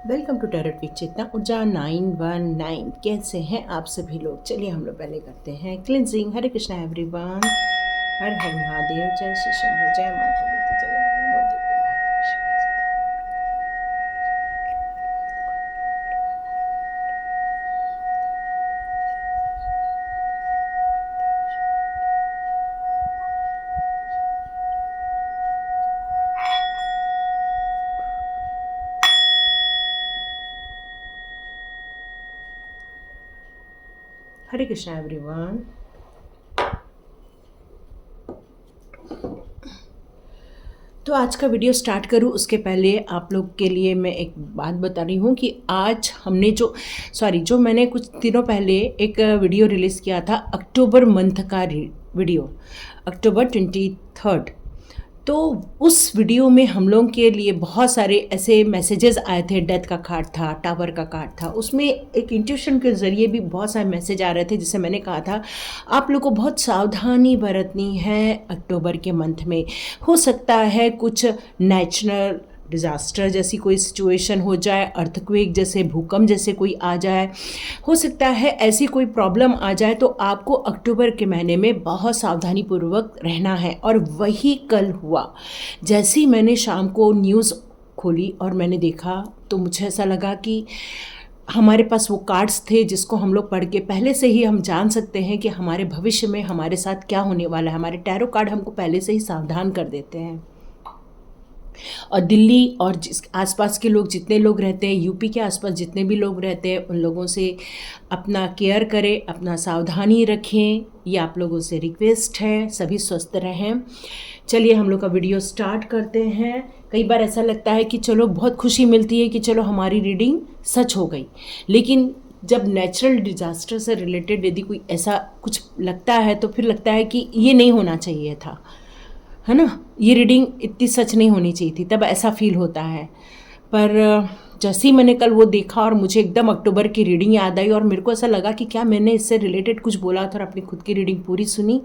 Welcome to tarot with चेतना ऊर्जा 919। कैसे हैं आप सभी लोग? चलिए हम लोग पहले करते हैं क्लिनजिंग। हरे कृष्णा एवरीवन, हर हर महादेव, जय श्री शंभू, जय माता दी, जय महादेव। हरे कृष्णा एवरीवन। तो आज का वीडियो स्टार्ट करूँ उसके पहले आप लोग के लिए मैं एक बात बता रही हूँ कि आज हमने जो मैंने कुछ दिनों पहले एक वीडियो रिलीज़ किया था अक्टूबर मंथ का वीडियो, अक्टूबर 23। तो उस वीडियो में हम लोगों के लिए बहुत सारे ऐसे मैसेजेस आए थे। डेथ का कार्ड था, टावर का कार्ड था, उसमें एक इंट्यूशन के ज़रिए भी बहुत सारे मैसेज आ रहे थे, जिसे मैंने कहा था आप लोग को बहुत सावधानी बरतनी है अक्टूबर के मंथ में। हो सकता है कुछ नेचुरल डिज़ास्टर जैसी कोई सिचुएशन हो जाए, अर्थक्वेक जैसे, भूकंप जैसे कोई आ जाए, हो सकता है ऐसी कोई प्रॉब्लम आ जाए। तो आपको अक्टूबर के महीने में बहुत सावधानी पूर्वक रहना है। और वही कल हुआ। जैसे ही मैंने शाम को न्यूज़ खोली और मैंने देखा तो मुझे ऐसा लगा कि हमारे पास वो कार्ड्स थे जिसको हम लोग पढ़ के पहले से ही हम जान सकते हैं कि हमारे भविष्य में हमारे साथ क्या होने वाला है। हमारे टैरो कार्ड हमको पहले से ही सावधान कर देते हैं। और दिल्ली और जिस आसपास के लोग, जितने लोग रहते हैं, यूपी के आसपास जितने भी लोग रहते हैं, उन लोगों से अपना केयर करें, अपना सावधानी रखें, ये आप लोगों से रिक्वेस्ट है। सभी स्वस्थ रहें। चलिए हम लोग का वीडियो स्टार्ट करते हैं। कई बार ऐसा लगता है कि चलो बहुत खुशी मिलती है कि चलो हमारी रीडिंग सच हो गई, लेकिन जब नेचुरल डिजास्टर से रिलेटेड यदि कोई ऐसा कुछ लगता है तो फिर लगता है कि ये नहीं होना चाहिए था, है ना, ये रीडिंग इतनी सच नहीं होनी चाहिए थी, तब ऐसा फील होता है। पर जैसे ही मैंने कल वो देखा और मुझे एकदम अक्टूबर की रीडिंग याद आई और मेरे को ऐसा लगा कि क्या मैंने इससे रिलेटेड कुछ बोला था और अपनी खुद की रीडिंग पूरी सुनी।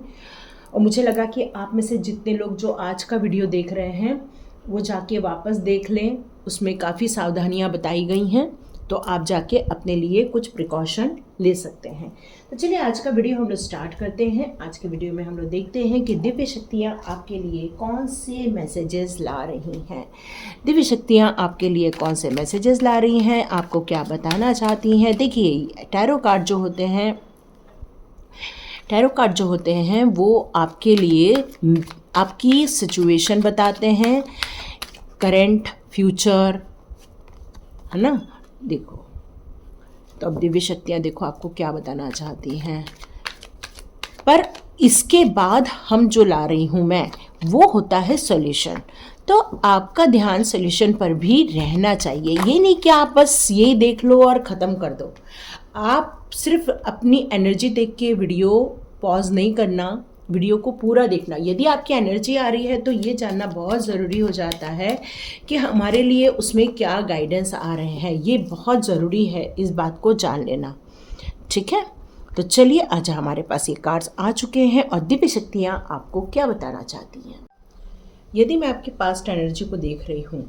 और मुझे लगा कि आप में से जितने लोग जो आज का वीडियो देख रहे हैं वो जाके वापस देख लें, उसमें काफ़ी सावधानियाँ बताई गई हैं, तो आप जाके अपने लिए कुछ प्रिकॉशन ले सकते हैं। तो चलिए आज का वीडियो हम लोग स्टार्ट करते हैं। आज के वीडियो में हम लोग देखते हैं कि दिव्य शक्तियाँ आपके लिए कौन से मैसेजेस ला रही हैं। दिव्य शक्तियाँ आपके लिए कौन से मैसेजेस ला रही हैं, आपको क्या बताना चाहती हैं। देखिए टैरो कार्ड जो होते हैं वो आपके लिए आपकी सिचुएशन बताते हैं, करंट, फ्यूचर, है ना। देखो तो अब दिव्य शक्तियाँ देखो आपको क्या बताना चाहती हैं। पर इसके बाद हम जो ला रही हूँ मैं, वो होता है सॉल्यूशन। तो आपका ध्यान सॉल्यूशन पर भी रहना चाहिए। ये नहीं कि आप बस ये देख लो और ख़त्म कर दो। आप सिर्फ अपनी एनर्जी देख के वीडियो पॉज नहीं करना, वीडियो को पूरा देखना। यदि आपकी एनर्जी आ रही है तो ये जानना बहुत ज़रूरी हो जाता है कि हमारे लिए उसमें क्या गाइडेंस आ रहे हैं। ये बहुत ज़रूरी है इस बात को जान लेना, ठीक है। तो चलिए आज हमारे पास ये कार्ड्स आ चुके हैं और दिव्य शक्तियाँ आपको क्या बताना चाहती हैं। यदि मैं आपके पास्ट एनर्जी को देख रही हूँ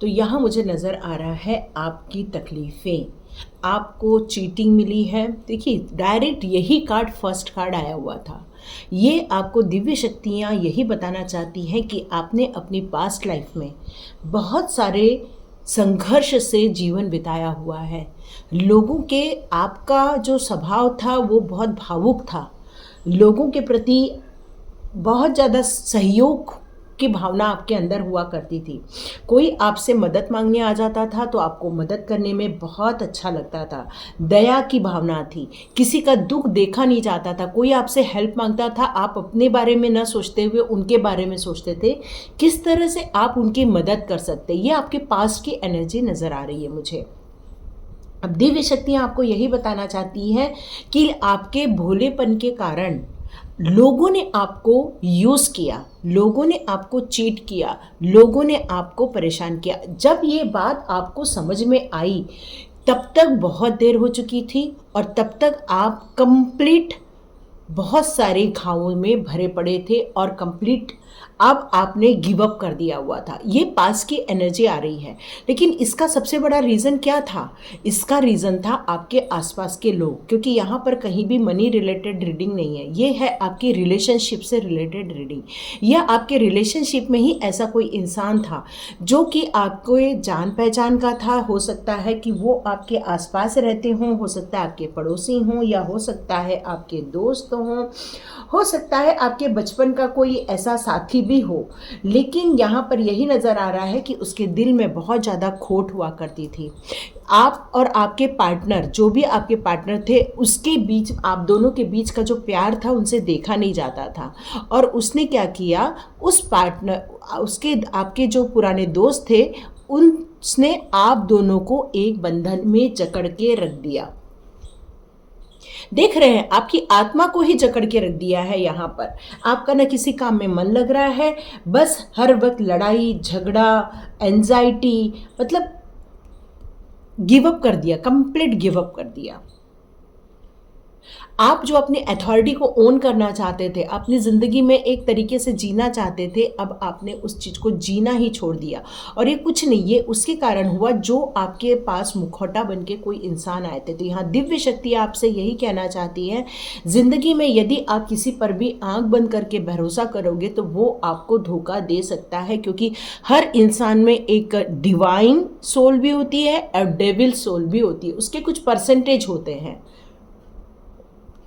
तो यहाँ मुझे नज़र आ रहा है आपकी तकलीफ़ें, आपको चीटिंग मिली है। देखिए डायरेक्ट यही कार्ड, फर्स्ट कार्ड आया हुआ था। ये आपको दिव्य शक्तियाँ यही बताना चाहती हैं कि आपने अपनी पास्ट लाइफ में बहुत सारे संघर्ष से जीवन बिताया हुआ है। लोगों के, आपका जो स्वभाव था वो बहुत भावुक था, लोगों के प्रति बहुत ज़्यादा सहयोग की भावना आपके अंदर हुआ करती थी। कोई आपसे मदद मांगने आ जाता था तो आपको मदद करने में बहुत अच्छा लगता था। दया की भावना थी, किसी का दुख देखा नहीं जाता था। कोई आपसे हेल्प मांगता था, आप अपने बारे में न सोचते हुए उनके बारे में सोचते थे, किस तरह से आप उनकी मदद कर सकते। ये आपके पास्ट की एनर्जी नज़र आ रही है मुझे। अब दिव्य शक्तियाँ आपको यही बताना चाहती हैं कि आपके भोलेपन के कारण लोगों ने आपको यूज़ किया, लोगों ने आपको चीट किया, लोगों ने आपको परेशान किया। जब ये बात आपको समझ में आई तब तक बहुत देर हो चुकी थी और तब तक आप कंप्लीट बहुत सारे घावों में भरे पड़े थे और कंप्लीट अब आपने गिव अप कर दिया हुआ था, ये पास की एनर्जी आ रही है। लेकिन इसका सबसे बड़ा रीज़न क्या था? इसका रीज़न था आपके आसपास के लोग, क्योंकि यहाँ पर कहीं भी मनी रिलेटेड रीडिंग नहीं है, ये है आपकी रिलेशनशिप से रिलेटेड रीडिंग। या आपके रिलेशनशिप में ही ऐसा कोई इंसान था जो कि आपको जान पहचान का था। हो सकता है कि वो आपके आसपास रहते हों, हो सकता है आपके पड़ोसी हों, या हो सकता है आपके दोस्त हों, हो सकता है आपके बचपन का कोई ऐसा साथी भी हो। लेकिन यहाँ पर यही नज़र आ रहा है कि उसके दिल में बहुत ज़्यादा खोट हुआ करती थी। आप और आपके पार्टनर, जो भी आपके पार्टनर थे, उसके बीच, आप दोनों के बीच का जो प्यार था उनसे देखा नहीं जाता था। और उसने क्या किया, उस पार्टनर, उसके, आपके जो पुराने दोस्त थे, उसने आप दोनों को एक बंधन में जकड़ के रख दिया। देख रहे हैं, आपकी आत्मा को ही जकड़ के रख दिया है। यहाँ पर आपका ना किसी काम में मन लग रहा है, बस हर वक्त लड़ाई झगड़ा, एंजाइटी, मतलब गिव अप कर दिया, कंप्लीट गिव अप कर दिया। आप जो अपनी अथॉरिटी को ओन करना चाहते थे, अपनी ज़िंदगी में एक तरीके से जीना चाहते थे, अब आपने उस चीज़ को जीना ही छोड़ दिया। और ये कुछ नहीं, ये उसके कारण हुआ जो आपके पास मुखौटा बन के कोई इंसान आए थे। तो यहाँ दिव्य शक्ति आपसे यही कहना चाहती है, ज़िंदगी में यदि आप किसी पर भी आंख बंद करके भरोसा करोगे तो वो आपको धोखा दे सकता है, क्योंकि हर इंसान में एक डिवाइन सोल भी होती है और डेविल सोल भी होती है। उसके कुछ परसेंटेज होते हैं।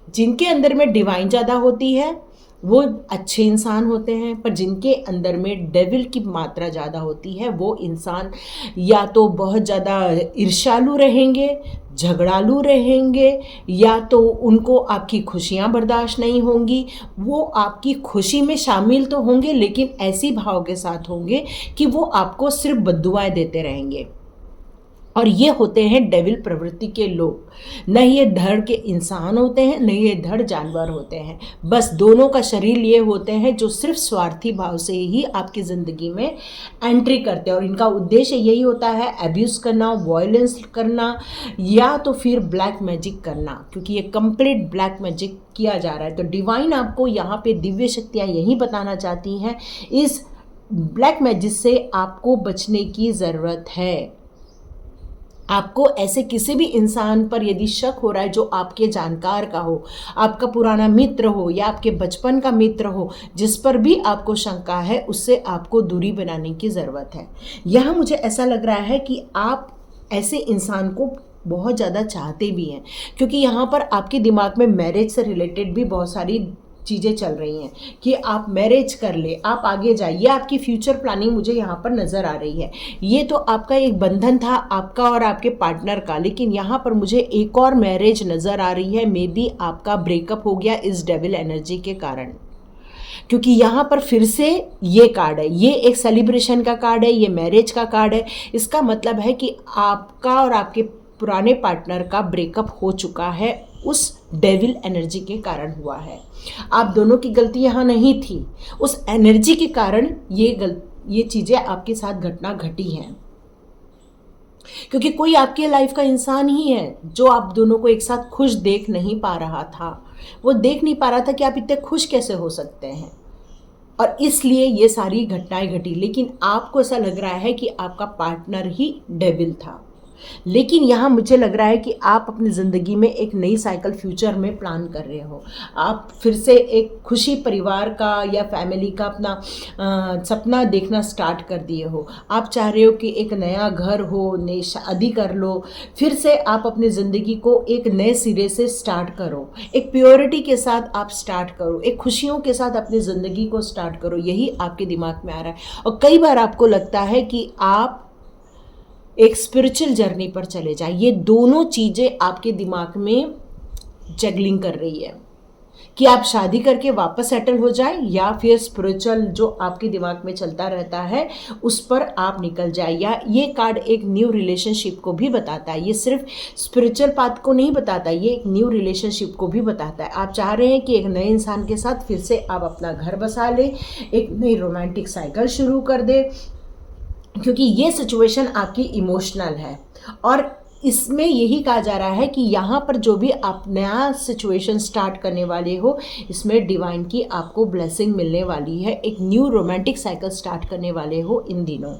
जिनके अंदर में डिवाइन ज़्यादा होती है वो अच्छे इंसान होते हैं, पर जिनके अंदर में डेविल की मात्रा ज़्यादा होती है वो इंसान या तो बहुत ज़्यादा ईर्ष्यालु रहेंगे, झगड़ालू रहेंगे, या तो उनको आपकी खुशियाँ बर्दाश्त नहीं होंगी। वो आपकी खुशी में शामिल तो होंगे, लेकिन ऐसी भाव के साथ होंगे कि वो आपको सिर्फ बद्दुआएं देते रहेंगे। और ये होते हैं डेविल प्रवृत्ति के लोग। न ये धड़ के इंसान होते हैं, न ये धड़ जानवर होते हैं। बस दोनों का शरीर लिए होते हैं, जो सिर्फ स्वार्थी भाव से ही आपकी ज़िंदगी में एंट्री करते हैं। और इनका उद्देश्य यही होता है, एब्यूज़ करना, वायलेंस करना, या तो फिर ब्लैक मैजिक करना, क्योंकि ये कंप्लीट ब्लैक मैजिक किया जा रहा है। तो डिवाइन आपको यहाँ पे दिव्य शक्तियाँ यही बताना चाहती हैं, इस ब्लैक मैजिक से आपको बचने की ज़रूरत है। आपको ऐसे किसी भी इंसान पर यदि शक हो रहा है जो आपके जानकार का हो, आपका पुराना मित्र हो या आपके बचपन का मित्र हो, जिस पर भी आपको शंका है, उससे आपको दूरी बनाने की ज़रूरत है। यहाँ मुझे ऐसा लग रहा है कि आप ऐसे इंसान को बहुत ज़्यादा चाहते भी हैं, क्योंकि यहाँ पर आपके दिमाग में मैरिज से रिलेटेड भी बहुत सारी चीज़ें चल रही हैं कि आप मैरिज कर ले, आप आगे जाइए, आपकी फ्यूचर प्लानिंग मुझे यहाँ पर नज़र आ रही है। ये तो आपका एक बंधन था, आपका और आपके पार्टनर का, लेकिन यहाँ पर मुझे एक और मैरिज नज़र आ रही है। मे बी आपका ब्रेकअप हो गया इस डेविल एनर्जी के कारण, क्योंकि यहाँ पर फिर से ये कार्ड है, ये एक सेलिब्रेशन का कार्ड है, ये मैरिज का कार्ड है। इसका मतलब है कि आपका और आपके पुराने पार्टनर का ब्रेकअप हो चुका है, उस डेविल एनर्जी के कारण हुआ है। आप दोनों की गलती यहाँ नहीं थी, उस एनर्जी के कारण ये चीज़ें आपके साथ घटना घटी हैं, क्योंकि कोई आपके लाइफ का इंसान ही है जो आप दोनों को एक साथ खुश देख नहीं पा रहा था। वो देख नहीं पा रहा था कि आप इतने खुश कैसे हो सकते हैं, और इसलिए ये सारी घटनाएं घटी। लेकिन आपको ऐसा लग रहा है कि आपका पार्टनर ही डेविल था। लेकिन यहाँ मुझे लग रहा है कि आप अपनी ज़िंदगी में एक नई साइकिल फ्यूचर में प्लान कर रहे हो। आप फिर से एक खुशी परिवार का या फैमिली का अपना सपना देखना स्टार्ट कर दिए हो। आप चाह रहे हो कि एक नया घर हो, नई शादी कर लो, फिर से आप अपनी ज़िंदगी को एक नए सिरे से स्टार्ट करो, एक प्योरिटी के साथ आप स्टार्ट करो, एक खुशियों के साथ अपनी ज़िंदगी को स्टार्ट करो। यही आपके दिमाग में आ रहा है। और कई बार आपको लगता है कि आप एक स्पिरिचुअल जर्नी पर चले जाए। ये दोनों चीज़ें आपके दिमाग में जगलिंग कर रही है कि आप शादी करके वापस सेटल हो जाए, या फिर स्पिरिचुअल जो आपके दिमाग में चलता रहता है उस पर आप निकल जाए। या ये कार्ड एक न्यू रिलेशनशिप को भी बताता है, ये सिर्फ स्पिरिचुअल पाथ को नहीं बताता, ये एक न्यू रिलेशनशिप को भी बताता है। आप चाह रहे हैं कि एक नए इंसान के साथ फिर से आप अपना घर बसा लें, एक नई रोमांटिक साइकिल शुरू कर दे, क्योंकि ये सिचुएशन आपकी इमोशनल है। और इसमें यही कहा जा रहा है कि यहाँ पर जो भी आप नया सिचुएशन स्टार्ट करने वाले हो, इसमें डिवाइन की आपको ब्लेसिंग मिलने वाली है। एक न्यू रोमांटिक साइकिल स्टार्ट करने वाले हो इन दिनों।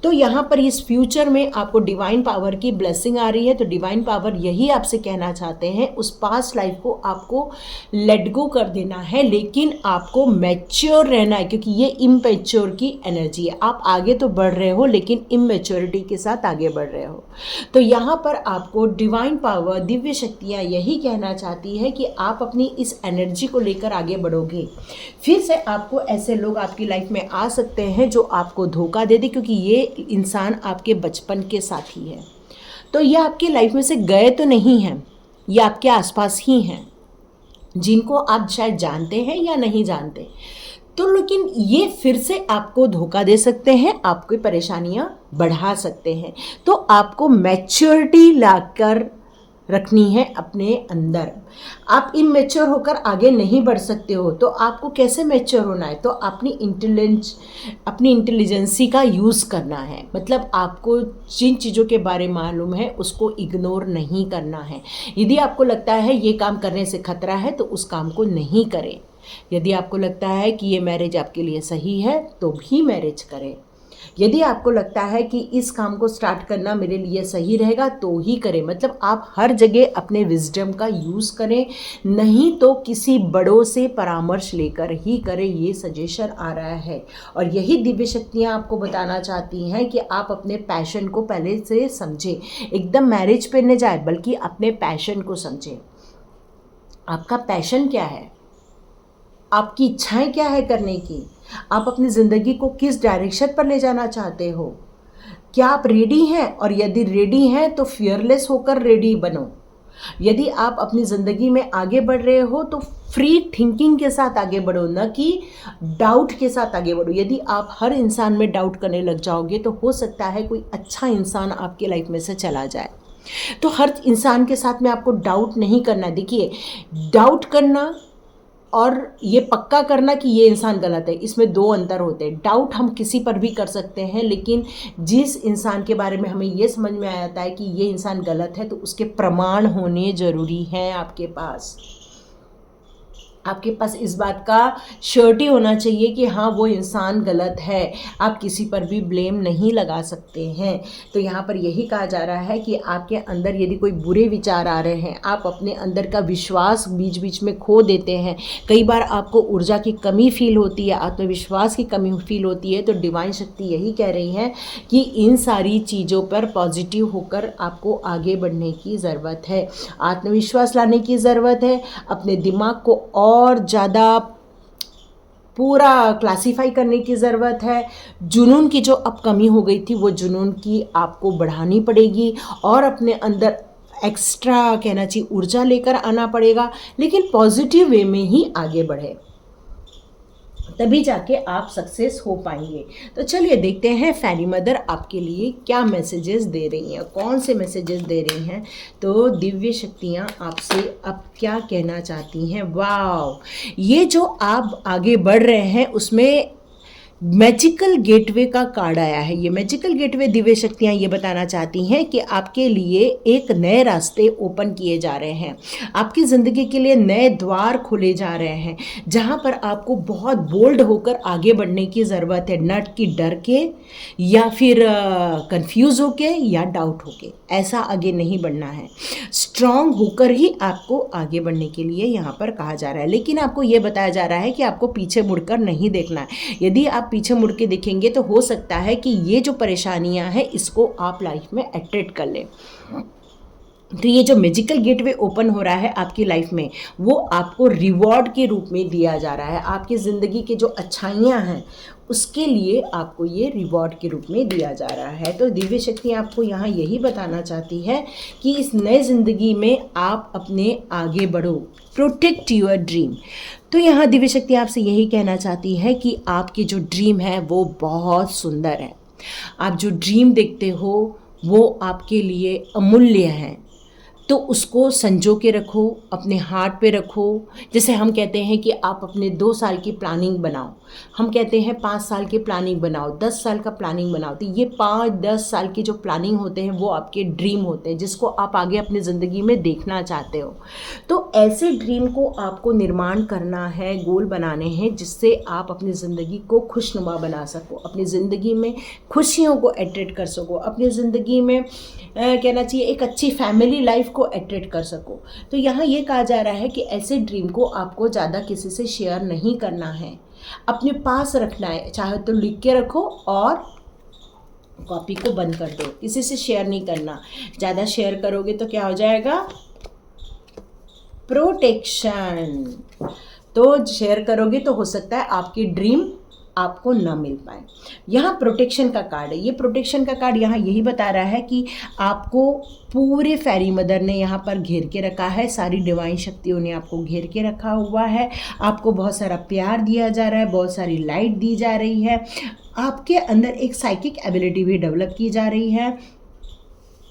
तो यहाँ पर इस फ्यूचर में आपको डिवाइन पावर की ब्लेसिंग आ रही है। तो डिवाइन पावर यही आपसे कहना चाहते हैं, उस पास्ट लाइफ को आपको लेट गो कर देना है, लेकिन आपको मैच्योर रहना है, क्योंकि ये इमेच्योर की एनर्जी है। आप आगे तो बढ़ रहे हो लेकिन इमेच्योरिटी के साथ आगे बढ़ रहे हो। तो यहाँ पर आपको डिवाइन पावर, दिव्य शक्तियाँ यही कहना चाहती है कि आप अपनी इस एनर्जी को लेकर आगे बढ़ोगे। फिर से आपको ऐसे लोग आपकी लाइफ में आ सकते हैं जो आपको धोखा दे दे, क्योंकि ये इंसान आपके बचपन के साथी है। तो ये आपकी लाइफ में से गए तो नहीं हैं, ये आपके आसपास ही हैं, जिनको आप शायद जानते हैं या नहीं जानते। तो लेकिन ये फिर से आपको धोखा दे सकते हैं, आपकी परेशानियां बढ़ा सकते हैं। तो आपको मैच्योरिटी लाकर रखनी है अपने अंदर। आप इमेच्योर होकर आगे नहीं बढ़ सकते हो। तो आपको कैसे मैच्योर होना है? तो अपनी इंटेलिजेंसी का यूज़ करना है। मतलब आपको जिन चीज़ों के बारे में मालूम है उसको इग्नोर नहीं करना है। यदि आपको लगता है ये काम करने से खतरा है तो उस काम को नहीं करें। यदि आपको लगता है कि ये मैरिज आपके लिए सही है तो भी मैरिज करें। यदि आपको लगता है कि इस काम को स्टार्ट करना मेरे लिए सही रहेगा तो ही करें। मतलब आप हर जगह अपने विजडम का यूज़ करें, नहीं तो किसी बड़ों से परामर्श लेकर ही करें। ये सजेशन आ रहा है और यही दिव्य शक्तियाँ आपको बताना चाहती हैं कि आप अपने पैशन को पहले से समझें। एकदम मैरिज पे न जाए बल्कि अपने पैशन को समझें। आपका पैशन क्या है? आपकी इच्छाएं क्या है करने की? आप अपनी ज़िंदगी को किस डायरेक्शन पर ले जाना चाहते हो? क्या आप रेडी हैं? और यदि रेडी हैं तो फियरलेस होकर रेडी बनो। यदि आप अपनी ज़िंदगी में आगे बढ़ रहे हो तो फ्री थिंकिंग के साथ आगे बढ़ो, न कि डाउट के साथ आगे बढ़ो। यदि आप हर इंसान में डाउट करने लग जाओगे तो हो सकता है कोई अच्छा इंसान आपकी लाइफ में से चला जाए। तो हर इंसान के साथ में आपको डाउट नहीं करना। देखिए, डाउट करना और ये पक्का करना कि ये इंसान गलत है, इसमें दो अंतर होते हैं। डाउट हम किसी पर भी कर सकते हैं, लेकिन जिस इंसान के बारे में हमें ये समझ में आ जाता है कि ये इंसान गलत है तो उसके प्रमाण होने ज़रूरी हैं आपके पास। आपके पास इस बात का श्योरिटी होना चाहिए कि हाँ वो इंसान गलत है। आप किसी पर भी ब्लेम नहीं लगा सकते हैं। तो यहाँ पर यही कहा जा रहा है कि आपके अंदर यदि कोई बुरे विचार आ रहे हैं, आप अपने अंदर का विश्वास बीच बीच में खो देते हैं, कई बार आपको ऊर्जा की कमी फील होती है, आत्मविश्वास की कमी फील होती है, तो डिवाइन शक्ति यही कह रही है कि इन सारी चीज़ों पर पॉजिटिव होकर आपको आगे बढ़ने की ज़रूरत है। आत्मविश्वास लाने की ज़रूरत है। अपने दिमाग को और ज़्यादा पूरा क्लासीफाई करने की ज़रूरत है। जुनून की जो अब कमी हो गई थी वो जुनून की आपको बढ़ानी पड़ेगी और अपने अंदर एक्स्ट्रा कहना चाहिए ऊर्जा लेकर आना पड़ेगा, लेकिन पॉजिटिव वे में ही आगे बढ़े, तभी जाके आप सक्सेस हो पाएंगे। तो चलिए देखते हैं फैरी मदर आपके लिए क्या मैसेजेस दे रही हैं, कौन से मैसेजेस दे रही हैं। तो दिव्य शक्तियाँ आपसे अब क्या कहना चाहती हैं। वाव, ये जो आप आगे बढ़ रहे हैं उसमें मैजिकल गेटवे का कार्ड आया है। ये मैजिकल गेटवे दिव्य शक्तियाँ ये बताना चाहती हैं कि आपके लिए एक नए रास्ते ओपन किए जा रहे हैं, आपकी ज़िंदगी के लिए नए द्वार खोले जा रहे हैं, जहाँ पर आपको बहुत बोल्ड होकर आगे बढ़ने की ज़रूरत है। न कि डर के या फिर कंफ्यूज होके या डाउट होके, ऐसा आगे नहीं बढ़ना है। स्ट्रांग होकर ही आपको आगे बढ़ने के लिए यहाँ पर कहा जा रहा है। लेकिन आपको ये बताया जा रहा है कि आपको पीछे मुड़कर नहीं देखना है। यदि आप पीछे मुड़ के देखेंगे तो हो सकता है कि ये जो परेशानियां हैं इसको आप लाइफ में अट्रैक्ट कर लें। तो ये जो मैजिकल गेटवे ओपन हो रहा है आपकी लाइफ में, वो आपको रिवॉर्ड के रूप में दिया जा रहा है। आपकी ज़िंदगी की जो अच्छाइयाँ हैं उसके लिए आपको ये रिवॉर्ड के रूप में दिया जा रहा है। तो दिव्य शक्ति आपको यहाँ यही बताना चाहती है कि इस नए ज़िंदगी में आप अपने आगे बढ़ो, प्रोटेक्ट योर ड्रीम। तो यहाँ दिव्य शक्ति आपसे यही कहना चाहती है कि आपकी जो ड्रीम है वो बहुत सुंदर है। आप जो ड्रीम देखते हो वो आपके लिए अमूल्य है। तो उसको संजो के रखो, अपने हार्ट पे रखो। जैसे हम कहते हैं कि आप अपने 2 साल की प्लानिंग बनाओ, हम कहते हैं 5 साल की प्लानिंग बनाओ, 10 साल का प्लानिंग बनाओ। तो ये 5-10 साल की जो प्लानिंग होते हैं वो आपके ड्रीम होते हैं, जिसको आप आगे अपनी ज़िंदगी में देखना चाहते हो। तो ऐसे ड्रीम को आपको निर्माण करना है, गोल बनाने हैं, जिससे आप अपनी ज़िंदगी को खुशनुमा बना सको, अपनी ज़िंदगी में खुशियों को अट्रैक्ट कर सको, अपनी ज़िंदगी में कहना चाहिए एक अच्छी फैमिली लाइफ को अट्रैक्ट कर सको। तो यहाँ ये कहा जा रहा है कि ऐसे ड्रीम को आपको ज़्यादा किसी से शेयर नहीं करना है, अपने पास रखना है। चाहे तो लिख के रखो और कॉपी को बंद कर दो, किसी से शेयर नहीं करना। ज़्यादा शेयर करोगे तो क्या हो जाएगा, प्रोटेक्शन। तो शेयर करोगे तो हो सकता है आपकी ड्रीम आपको ना मिल पाए। यहाँ प्रोटेक्शन का कार्ड है। ये प्रोटेक्शन का कार्ड यहाँ यही बता रहा है कि आपको पूरे फेरी मदर ने यहाँ पर घेर के रखा है, सारी डिवाइन शक्तियों ने आपको घेर के रखा हुआ है। आपको बहुत सारा प्यार दिया जा रहा है, बहुत सारी लाइट दी जा रही है। आपके अंदर एक साइकिक एबिलिटी भी डेवलप की जा रही है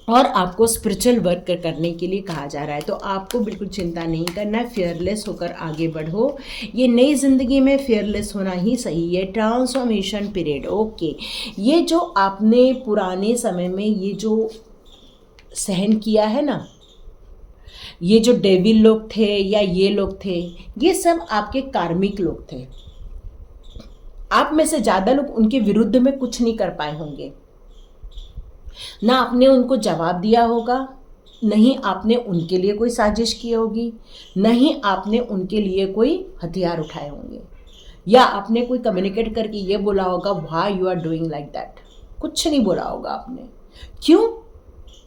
और आपको स्पिरिचुअल वर्क करने के लिए कहा जा रहा है। तो आपको बिल्कुल चिंता नहीं करना है, फियरलेस होकर आगे बढ़ो। ये नई ज़िंदगी में फियरलेस होना ही सही है। Transformation period, okay. ये जो आपने पुराने समय में ये जो सहन किया है ना, ये जो डेविल लोग थे या ये लोग थे, ये सब आपके कार्मिक लोग थे। आप में से ज़्यादा लोग उनके विरुद्ध में कुछ नहीं कर पाए होंगे, ना आपने उनको जवाब दिया होगा, नहीं आपने उनके लिए कोई साजिश की होगी, नहीं आपने उनके लिए कोई हथियार उठाए होंगे, या आपने कोई कम्युनिकेट करके ये बोला होगा why you are doing like that. कुछ नहीं बोला होगा आपने। क्यों?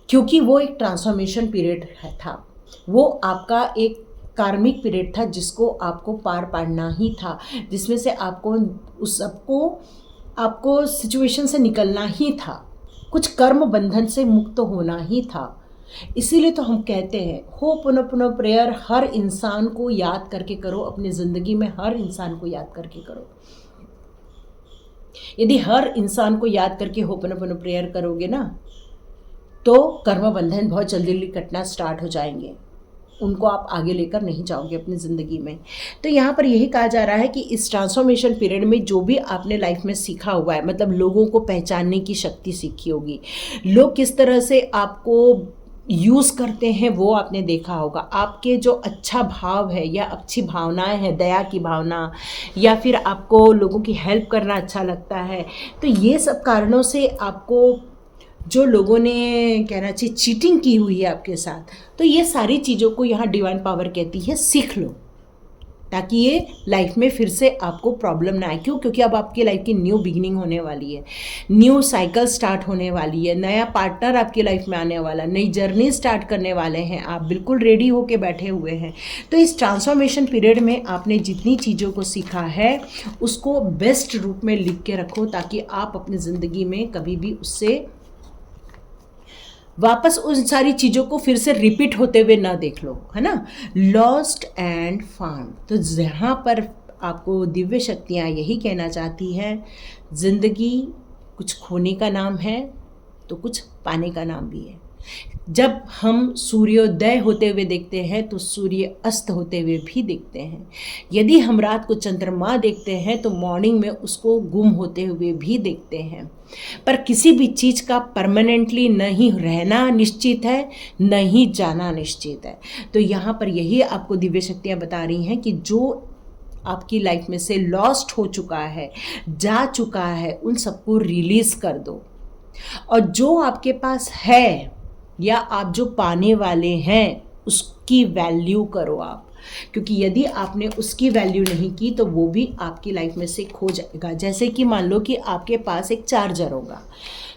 क्योंकि वो एक ट्रांसफॉर्मेशन पीरियड था, वो आपका एक कार्मिक पीरियड था जिसको आपको पार पाड़ना ही था, जिसमें से आपको उस सबको आपको सिचुएशन से निकलना ही था, कुछ कर्म बंधन से मुक्त होना ही था। इसीलिए तो हम कहते हैं होप पुनः पुनः प्रेयर हर इंसान को याद करके करो, अपनी ज़िंदगी में हर इंसान को याद करके करो। यदि हर इंसान को याद करके होप पुनः पुनः प्रेयर करोगे ना, तो कर्म बंधन बहुत जल्दी कटना स्टार्ट हो जाएंगे, उनको आप आगे लेकर नहीं जाओगे अपनी ज़िंदगी में। तो यहाँ पर यही कहा जा रहा है कि इस ट्रांसफॉर्मेशन पीरियड में जो भी आपने लाइफ में सीखा हुआ है, मतलब लोगों को पहचानने की शक्ति सीखी होगी, लोग किस तरह से आपको यूज़ करते हैं वो आपने देखा होगा, आपके जो अच्छा भाव है या अच्छी भावनाएं हैं, दया की भावना, या फिर आपको लोगों की हेल्प करना अच्छा लगता है, तो ये सब कारणों से आपको जो लोगों ने कहना चाहिए चीटिंग की हुई है आपके साथ, तो ये सारी चीज़ों को यहाँ डिवाइन पावर कहती है सीख लो, ताकि ये लाइफ में फिर से आपको प्रॉब्लम ना आए। क्यों? क्योंकि अब आपकी लाइफ की न्यू बिगिनिंग होने वाली है, न्यू साइकिल स्टार्ट होने वाली है, नया पार्टनर आपकी लाइफ में आने वाला, नई जर्नी स्टार्ट करने वाले हैं, आप बिल्कुल रेडी होके बैठे हुए हैं। तो इस ट्रांसफॉर्मेशन पीरियड में आपने जितनी चीज़ों को सीखा है उसको बेस्ट रूप में लिख के रखो, ताकि आप अपनी ज़िंदगी में कभी भी उससे वापस उन सारी चीज़ों को फिर से रिपीट होते हुए ना देख लो, है ना। लॉस्ट एंड फाउंड, तो जहाँ पर आपको दिव्य शक्तियाँ यही कहना चाहती हैं, ज़िंदगी कुछ खोने का नाम है तो कुछ पाने का नाम भी है। जब हम सूर्योदय होते हुए देखते हैं तो सूर्य अस्त होते हुए भी देखते हैं। यदि हम रात को चंद्रमा देखते हैं तो मॉर्निंग में उसको गुम होते हुए भी देखते हैं। पर किसी भी चीज़ का परमानेंटली नहीं रहना निश्चित है, नहीं जाना निश्चित है। तो यहाँ पर यही आपको दिव्य शक्तियाँ बता रही हैं कि जो आपकी लाइफ में से लॉस्ट हो चुका है, जा चुका है, उन सबको रिलीज़ कर दो, और जो आपके पास है या आप जो पाने वाले हैं उसकी वैल्यू करो आप, क्योंकि यदि आपने उसकी वैल्यू नहीं की तो वो भी आपकी लाइफ में से खो जाएगा। जैसे कि मान लो कि आपके पास एक चार्जर होगा,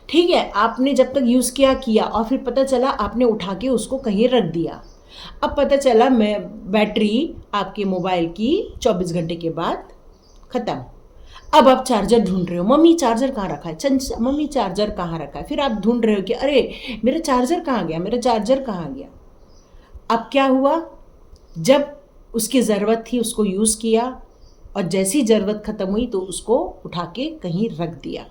ठीक है, आपने जब तक यूज़ किया और फिर पता चला आपने उठा के उसको कहीं रख दिया। अब पता चला बैटरी आपके मोबाइल की 24 घंटे के बाद ख़त्म। अब आप चार्जर ढूंढ रहे हो, मम्मी चार्जर कहाँ रखा है, मम्मी चार्जर कहाँ रखा है, फिर आप ढूंढ रहे हो कि अरे मेरा चार्जर कहाँ गया, मेरा चार्जर कहाँ गया। अब क्या हुआ, जब उसकी ज़रूरत थी उसको यूज़ किया, और जैसी ज़रूरत ख़त्म हुई तो उसको उठा के कहीं रख दिया।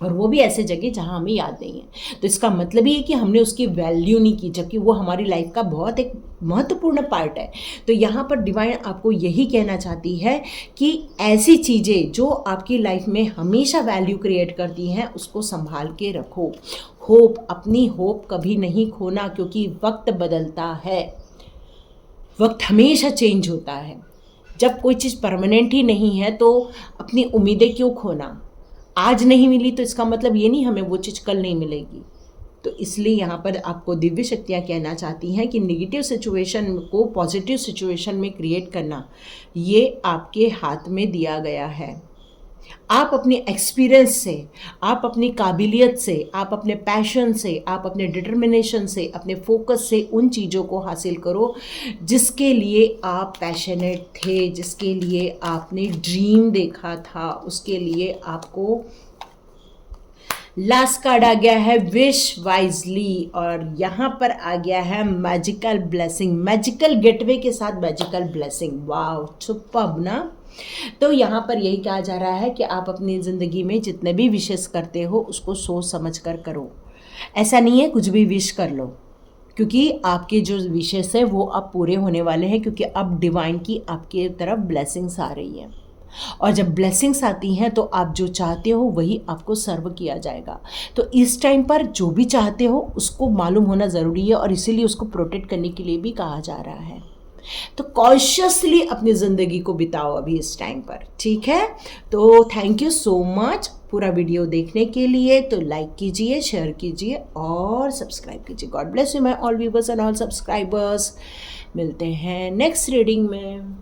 और वो भी ऐसे जगह जहाँ हमें याद नहीं है। तो इसका मतलब ये है कि हमने उसकी वैल्यू नहीं की, जबकि वो हमारी लाइफ का बहुत एक महत्वपूर्ण पार्ट है। तो यहाँ पर डिवाइन आपको यही कहना चाहती है कि ऐसी चीज़ें जो आपकी लाइफ में हमेशा वैल्यू क्रिएट करती हैं उसको संभाल के रखो। होप, अपनी होप कभी नहीं खोना, क्योंकि वक्त बदलता है, वक्त हमेशा चेंज होता है। जब कोई चीज़ परमानेंट ही नहीं है तो अपनी उम्मीदें क्यों खोना। आज नहीं मिली तो इसका मतलब ये नहीं हमें वो चीज़ कल नहीं मिलेगी। तो इसलिए यहाँ पर आपको दिव्य शक्तियाँ कहना चाहती हैं कि नेगेटिव सिचुएशन को पॉजिटिव सिचुएशन में क्रिएट करना ये आपके हाथ में दिया गया है। आप अपने एक्सपीरियंस से, आप अपनी काबिलियत से, आप अपने पैशन से, आप अपने डिटर्मिनेशन से, अपने फोकस से उन चीज़ों को हासिल करो जिसके लिए आप पैशनेट थे, जिसके लिए आपने ड्रीम देखा था। उसके लिए आपको लास्ट कार्ड आ गया है विश वाइजली, और यहाँ पर आ गया है मैजिकल ब्लेसिंग, मैजिकल गेटवे के साथ मैजिकल ब्लेसिंग। वाह, सुपर्ब ना। तो यहाँ पर यही कहा जा रहा है कि आप अपनी ज़िंदगी में जितने भी विशेष करते हो उसको सोच समझ कर करो। ऐसा नहीं है कुछ भी विश कर लो, क्योंकि आपके जो विशेष है वो अब पूरे होने वाले हैं, क्योंकि अब डिवाइन की आपके तरफ ब्लेसिंग्स आ रही है। और जब ब्लेसिंग्स आती हैं तो आप जो चाहते हो वही आपको सर्व किया जाएगा। तो इस टाइम पर जो भी चाहते हो उसको मालूम होना ज़रूरी है, और इसीलिए उसको प्रोटेक्ट करने के लिए भी कहा जा रहा है। तो कॉन्शियसली अपनी ज़िंदगी को बिताओ अभी इस टाइम पर, ठीक है। तो थैंक यू सो मच पूरा वीडियो देखने के लिए। तो लाइक कीजिए, शेयर कीजिए और सब्सक्राइब कीजिए। God bless you my all viewers and all subscribers. मिलते हैं नेक्स्ट रीडिंग में।